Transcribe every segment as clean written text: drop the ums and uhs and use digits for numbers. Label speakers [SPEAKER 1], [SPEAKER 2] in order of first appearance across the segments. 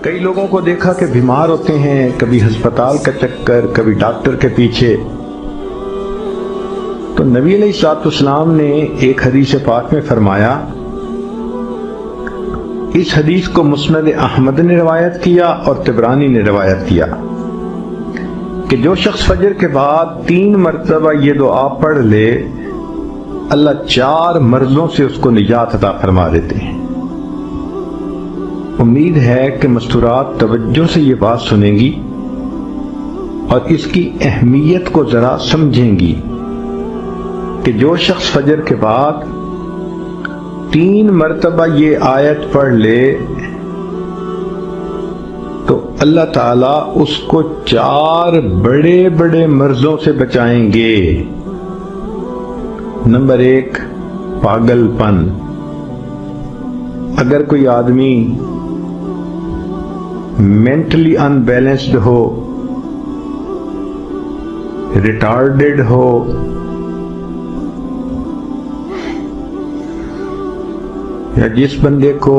[SPEAKER 1] کئی لوگوں کو دیکھا کہ بیمار ہوتے ہیں، کبھی ہسپتال کا چکر، کبھی ڈاکٹر کے پیچھے. تو نبی علیہ الصلوۃ والسلام نے ایک حدیث پاک میں فرمایا، اس حدیث کو مسند احمد نے روایت کیا اور طبرانی نے روایت کیا کہ جو شخص فجر کے بعد 3 مرتبہ یہ دعا پڑھ لے، اللہ 4 مرضوں سے اس کو نجات عطا فرما دیتے ہیں. امید ہے کہ مستورات توجہ سے یہ بات سنیں گی اور اس کی اہمیت کو ذرا سمجھیں گی کہ جو شخص فجر کے بعد 3 مرتبہ یہ آیت پڑھ لے تو اللہ تعالیٰ اس کو 4 بڑے بڑے مرضوں سے بچائیں گے. نمبر 1، پاگل پن. اگر کوئی آدمی مینٹلی ان بیلنسڈ ہو، ریٹارڈڈ ہو، یا جس بندے کو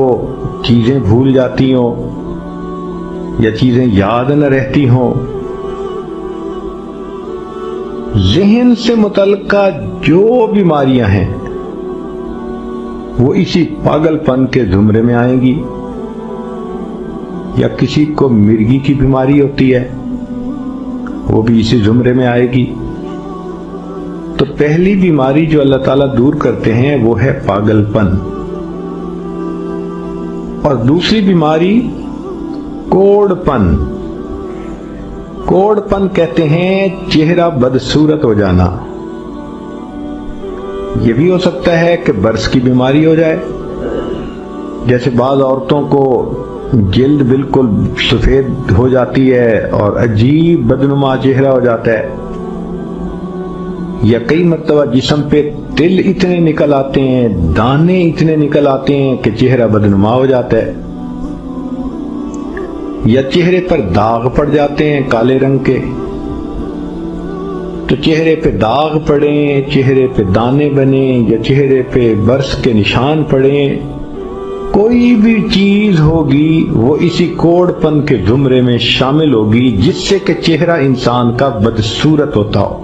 [SPEAKER 1] چیزیں بھول جاتی ہوں یا چیزیں یاد نہ رہتی ہوں، ذہن سے متعلقہ جو بیماریاں ہیں وہ اسی پاگل پن کے زمرے میں آئیں گی. یا کسی کو مرگی کی بیماری ہوتی ہے، وہ بھی اسی زمرے میں آئے گی. تو پہلی بیماری جو اللہ تعالیٰ دور کرتے ہیں وہ ہے پاگل پن. اور دوسری بیماری کوڑ پن. کوڑ پن کہتے ہیں چہرہ بدصورت ہو جانا. یہ بھی ہو سکتا ہے کہ برس کی بیماری ہو جائے، جیسے بعض عورتوں کو جلد بالکل سفید ہو جاتی ہے اور عجیب بدنما چہرہ ہو جاتا ہے، یا کئی مرتبہ جسم پہ تل اتنے نکل آتے ہیں، دانے اتنے نکل آتے ہیں کہ چہرہ بدنما ہو جاتا ہے، یا چہرے پر داغ پڑ جاتے ہیں کالے رنگ کے. تو چہرے پہ داغ پڑیں، چہرے پہ دانے بنیں، یا چہرے پہ برس کے نشان پڑیں، کوئی بھی چیز ہوگی وہ اسی کوڑ پن کے زمرے میں شامل ہوگی جس سے کہ چہرہ انسان کا بدصورت ہوتا ہو.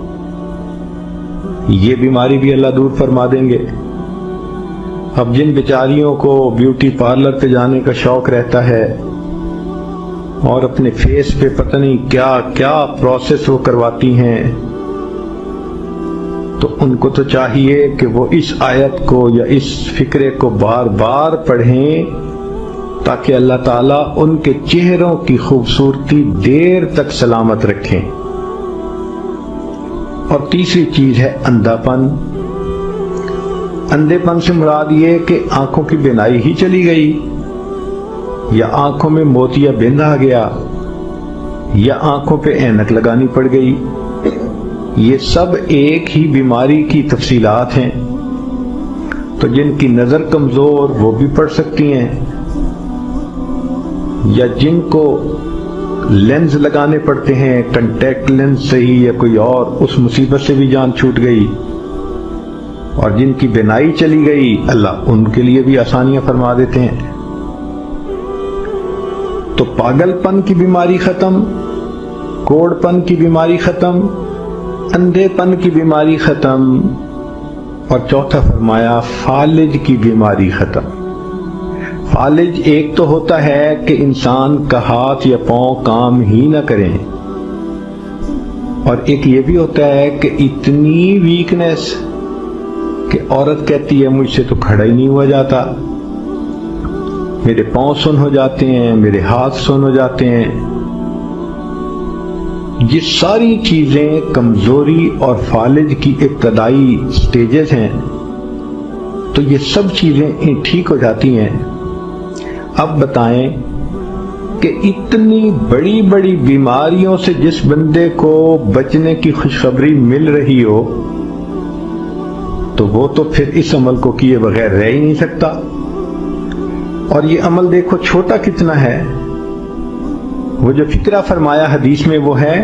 [SPEAKER 1] یہ بیماری بھی اللہ دور فرما دیں گے. اب جن بیچاریوں کو بیوٹی پارلر پہ جانے کا شوق رہتا ہے اور اپنے فیس پہ پتہ نہیں کیا کیا پروسیس وہ کرواتی ہیں، تو ان کو تو چاہیے کہ وہ اس آیت کو یا اس فکرے کو بار بار پڑھیں تاکہ اللہ تعالیٰ ان کے چہروں کی خوبصورتی دیر تک سلامت رکھیں. اور تیسری چیز ہے اندھا پن. اندھے پن سے مراد یہ کہ آنکھوں کی بینائی ہی چلی گئی، یا آنکھوں میں موتیا بند آ گیا، یا آنکھوں پہ اینک لگانی پڑ گئی. یہ سب ایک ہی بیماری کی تفصیلات ہیں. تو جن کی نظر کمزور وہ بھی پڑھ سکتی ہیں، یا جن کو لینز لگانے پڑتے ہیں، کنٹیکٹ لینز سے ہی یا کوئی اور، اس مصیبت سے بھی جان چھوٹ گئی. اور جن کی بینائی چلی گئی، اللہ ان کے لیے بھی آسانیاں فرما دیتے ہیں. تو پاگل پن کی بیماری ختم، کوڑ پن کی بیماری ختم، اندھے پن کی بیماری ختم، اور چوتھا فرمایا فالج کی بیماری ختم. فالج ایک تو ہوتا ہے کہ انسان کا ہاتھ یا پاؤں کام ہی نہ کریں، اور ایک یہ بھی ہوتا ہے کہ اتنی ویکنس کہ عورت کہتی ہے مجھ سے تو کھڑا ہی نہیں ہوا جاتا، میرے پاؤں سن ہو جاتے ہیں، میرے ہاتھ سن ہو جاتے ہیں. یہ ساری چیزیں کمزوری اور فالج کی ابتدائی سٹیجز ہیں. تو یہ سب چیزیں ٹھیک ہو جاتی ہیں. اب بتائیں کہ اتنی بڑی بڑی بیماریوں سے جس بندے کو بچنے کی خوشخبری مل رہی ہو تو وہ تو پھر اس عمل کو کیے بغیر رہ ہی نہیں سکتا. اور یہ عمل دیکھو چھوٹا کتنا ہے. وہ جو فکرہ فرمایا حدیث میں وہ ہے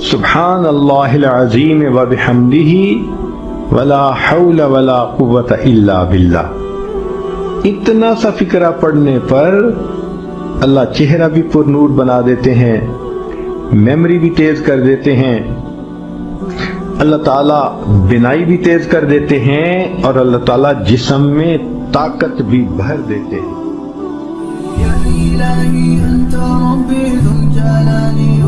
[SPEAKER 1] سبحان اللہ العظیم وبحمدہ ولا حول ولا قوت الا باللہ. اتنا سا فکرہ پڑھنے پر اللہ چہرہ بھی پر نور بنا دیتے ہیں، میموری بھی تیز کر دیتے ہیں، اللہ تعالیٰ بینائی بھی تیز کر دیتے ہیں، اور اللہ تعالیٰ جسم میں طاقت بھی بھر دیتے ہیں۔
[SPEAKER 2] یا الہی انت ربی ذو الجلال